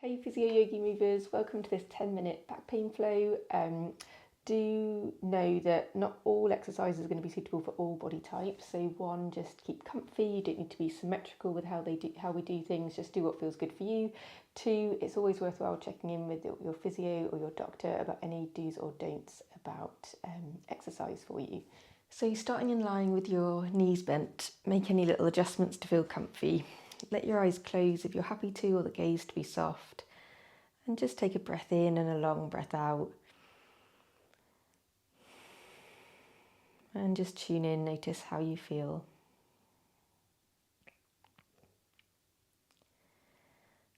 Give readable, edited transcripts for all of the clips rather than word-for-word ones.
Hey Physio Yogi Movers, welcome to this 10-minute back pain flow. Do know that not all exercises are going to be suitable for all body types. So one, just keep comfy. You don't need to be symmetrical with how we do things. Just do what feels good for you. Two, it's always worthwhile checking in with your physio or your doctor about any do's or don'ts about exercise for you. So starting in lying with your knees bent, make any little adjustments to feel comfy. Let your eyes close if you're happy to, or the gaze to be soft. And just take a breath in and a long breath out. And just tune in, notice how you feel.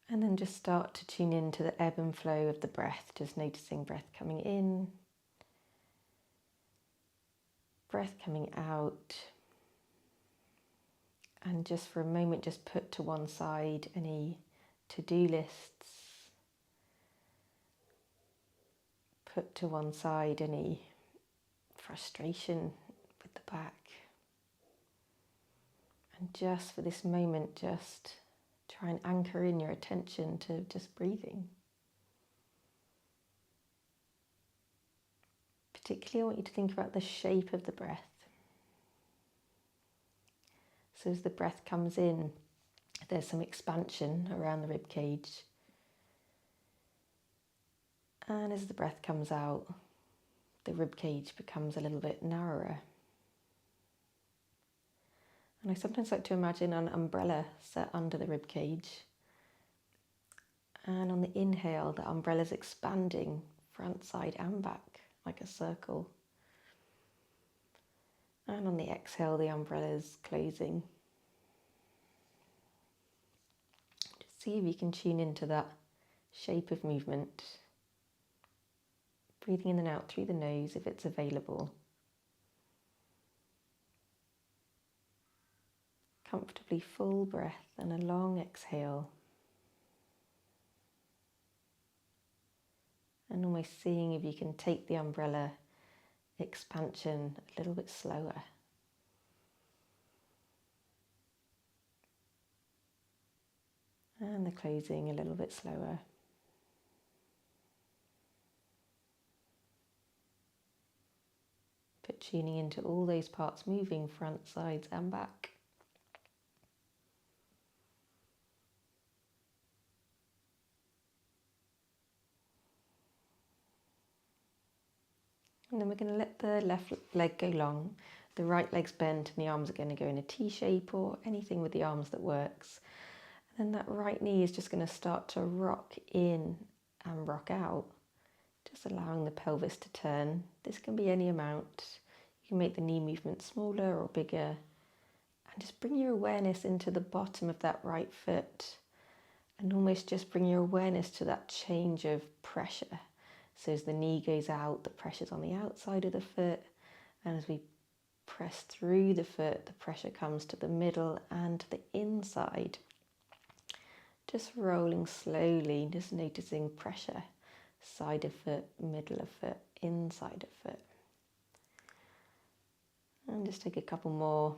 And then just start to tune in to the ebb and flow of the breath, just noticing breath coming in, breath coming out. And just for a moment, just put to one side any to-do lists. Put to one side any frustration with the back. And just for this moment, just try and anchor in your attention to just breathing. Particularly, I want you to think about the shape of the breath. So as the breath comes in, there's some expansion around the rib cage. And as the breath comes out, the rib cage becomes a little bit narrower. And I sometimes like to imagine an umbrella set under the rib cage. And on the inhale, the umbrella's expanding front, side and back like a circle. And on the exhale, the umbrella's closing. Just see if you can tune into that shape of movement. Breathing in and out through the nose if it's available. Comfortably full breath and a long exhale. And almost seeing if you can take the umbrella expansion a little bit slower. And the closing a little bit slower. But tuning into all those parts moving, front, sides and back. And then we're going to let the left leg go long. The right leg's bent and the arms are going to go in a T shape or anything with the arms that works. And then that right knee is just going to start to rock in and rock out, just allowing the pelvis to turn. This can be any amount. You can make the knee movement smaller or bigger. And just bring your awareness into the bottom of that right foot and almost just bring your awareness to that change of pressure. So as the knee goes out, the pressure's on the outside of the foot. And as we press through the foot, the pressure comes to the middle and to the inside. Just rolling slowly, just noticing pressure. Side of foot, middle of foot, inside of foot. And just take a couple more.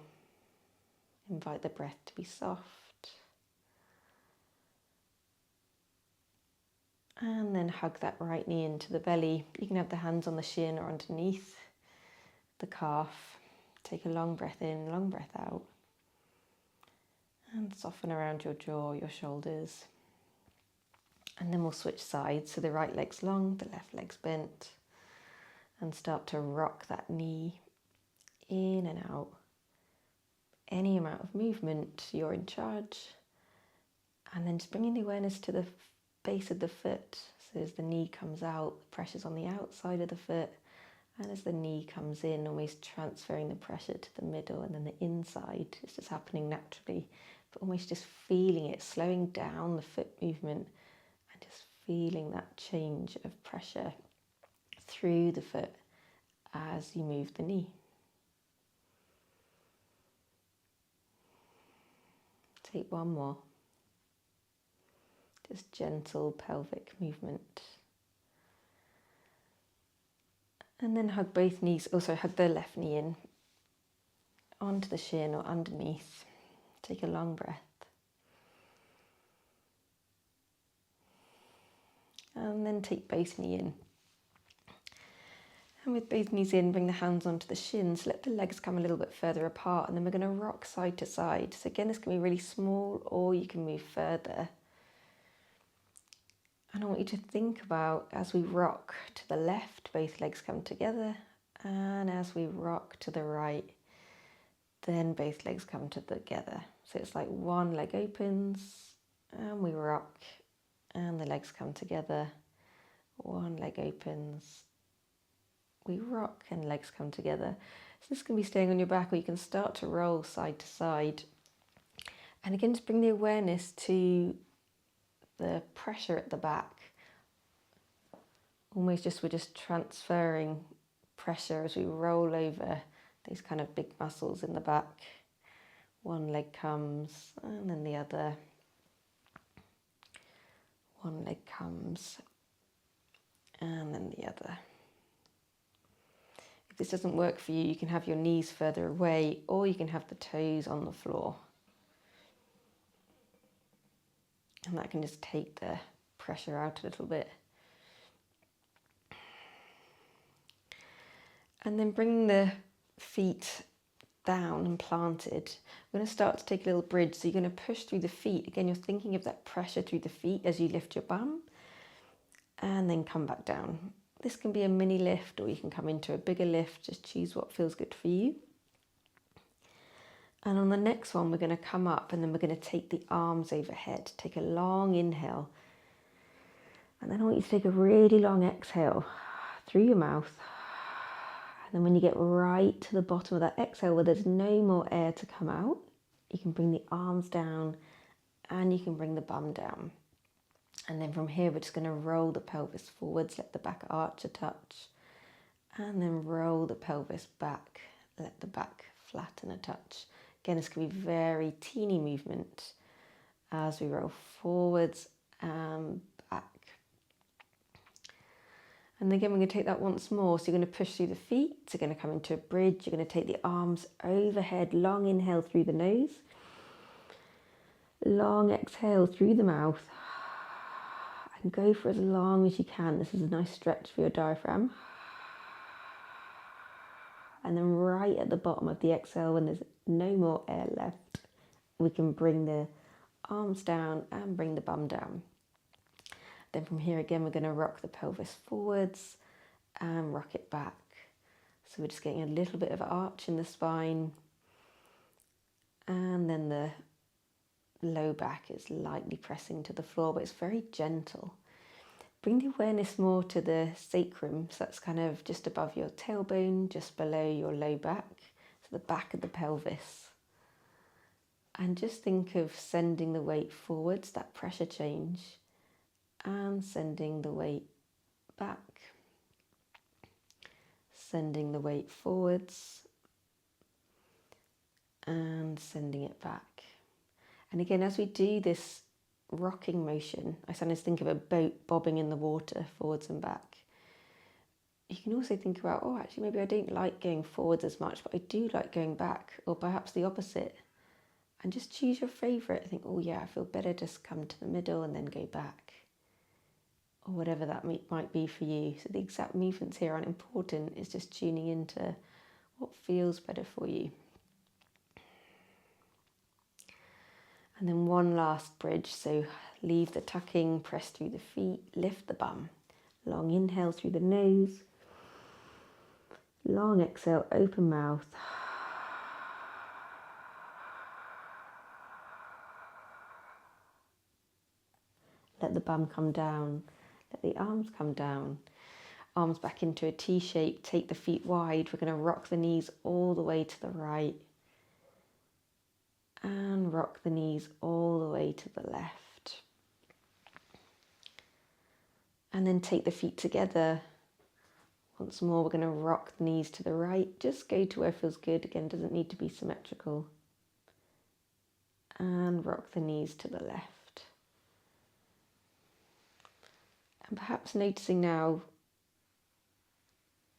Invite the breath to be soft. And then hug that right knee into the belly. You can have the hands on the shin or underneath the calf. Take a long breath in, long breath out. And soften around your jaw, your shoulders. And then we'll switch sides. So the right leg's long, the left leg's bent. And start to rock that knee in and out. Any amount of movement, you're in charge. And then just bringing the awareness to the base of the foot. So as the knee comes out, the pressure's on the outside of the foot. And as the knee comes in, almost transferring the pressure to the middle and then the inside. It's just happening naturally, but almost just feeling it, slowing down the foot movement and just feeling that change of pressure through the foot as you move the knee. Take one more. Just gentle pelvic movement. And then hug both knees, also hug the left knee in onto the shin or underneath. Take a long breath. And then take both knees in. And with both knees in, bring the hands onto the shins, let the legs come a little bit further apart, and then we're going to rock side to side. So again, this can be really small, or you can move further. And I want you to think about, as we rock to the left, both legs come together, and as we rock to the right, then both legs come together. So it's like one leg opens, and we rock, and the legs come together. One leg opens, we rock, and legs come together. So this can be staying on your back, or you can start to roll side to side. And again, just bring the awareness to the pressure at the back. Almost we're just transferring pressure as we roll over these kind of big muscles in the back. One leg comes, and then the other. One leg comes, and then the other. If this doesn't work for you, you can have your knees further away, or you can have the toes on the floor. And that can just take the pressure out a little bit. And then bring the feet down and planted. We're going to start to take a little bridge. So you're going to push through the feet. Again, you're thinking of that pressure through the feet as you lift your bum. And then come back down. This can be a mini lift, or you can come into a bigger lift. Just choose what feels good for you. And on the next one, we're going to come up, and then we're going to take the arms overhead. Take a long inhale. And then I want you to take a really long exhale through your mouth. And then when you get right to the bottom of that exhale, where there's no more air to come out, you can bring the arms down, and you can bring the bum down. And then from here, we're just going to roll the pelvis forwards, let the back arch a touch, and then roll the pelvis back, let the back flatten a touch. Again, this can be very teeny movement as we roll forwards and back. And again, we're going to take that once more. So you're going to push through the feet. So you're going to come into a bridge. You're going to take the arms overhead. Long inhale through the nose. Long exhale through the mouth. And go for as long as you can. This is a nice stretch for your diaphragm. And then right at the bottom of the exhale, when there's no more air left, we can bring the arms down and bring the bum down. Then from here again, we're going to rock the pelvis forwards and rock it back. So we're just getting a little bit of arch in the spine. And then the low back is lightly pressing to the floor, but it's very gentle. Bring the awareness more to the sacrum. So that's kind of just above your tailbone, just below your low back. So the back of the pelvis. And just think of sending the weight forwards, that pressure change. And sending the weight back, sending the weight forwards, and sending it back. And again, as we do this rocking motion, I sometimes think of a boat bobbing in the water, forwards and back. You can also think about, oh, actually, maybe I don't like going forwards as much, but I do like going back, or perhaps the opposite. And just choose your favourite. Think, oh yeah, I feel better just come to the middle and then go back. Or whatever that might be for you. So the exact movements here aren't important. It's just tuning into what feels better for you. And then one last bridge. So leave the tucking, press through the feet, lift the bum. Long inhale through the nose. Long exhale, open mouth. Let the bum come down. Let the arms come down. Arms back into a T shape. Take the feet wide. We're going to rock the knees all the way to the right. And rock the knees all the way to the left. And then take the feet together. Once more, we're going to rock the knees to the right. Just go to where feels good. Again, doesn't need to be symmetrical. And rock the knees to the left. And perhaps noticing now,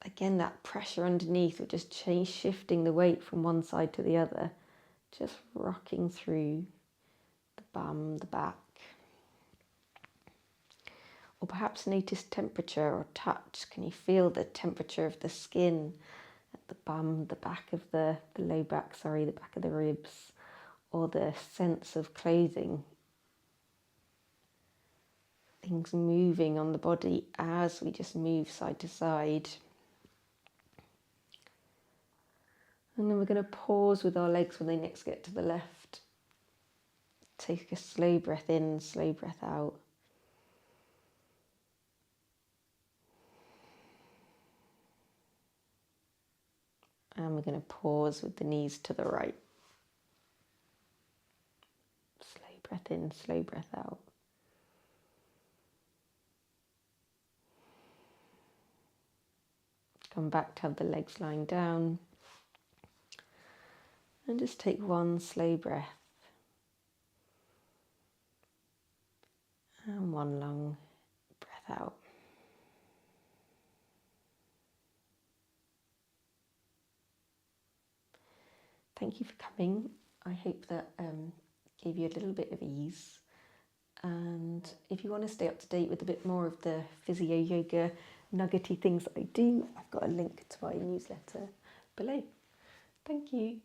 again, that pressure underneath, or just shifting the weight from one side to the other, just rocking through the bum, the back. Or perhaps notice temperature or touch. Can you feel the temperature of the skin at the bum, the back of the low back, the back of the ribs, or the sense of clothing? Things moving on the body as we just move side to side. And then we're going to pause with our legs when they next get to the left. Take a slow breath in, slow breath out. And we're going to pause with the knees to the right. Slow breath in, slow breath out. Come back to have the legs lying down. And just take one slow breath. And one long breath out. Thank you for coming. I hope that gave you a little bit of ease. And if you want to stay up to date with a bit more of the physio yoga nuggety things that I do, I've got a link to my newsletter below. Thank you.